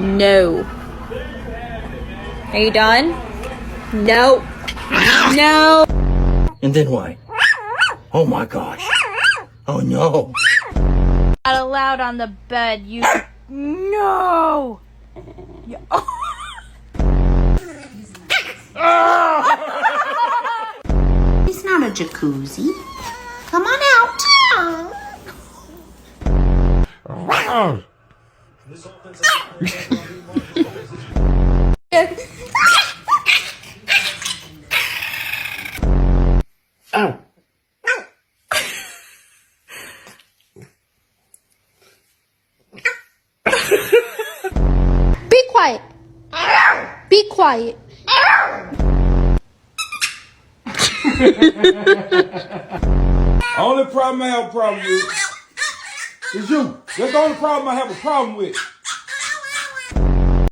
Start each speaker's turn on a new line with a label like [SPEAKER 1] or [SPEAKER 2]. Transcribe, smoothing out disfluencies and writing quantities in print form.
[SPEAKER 1] No. Are you done? No. No.
[SPEAKER 2] And then what? Oh my gosh. Oh no.
[SPEAKER 1] Not allowed on the bed, you. No.
[SPEAKER 3] It's not a jacuzzi. Come on out.
[SPEAKER 4] Ow.
[SPEAKER 5] Be quiet. Be quiet.
[SPEAKER 6] Only problem I have a problem with is you. That's the only problem I have a problem with.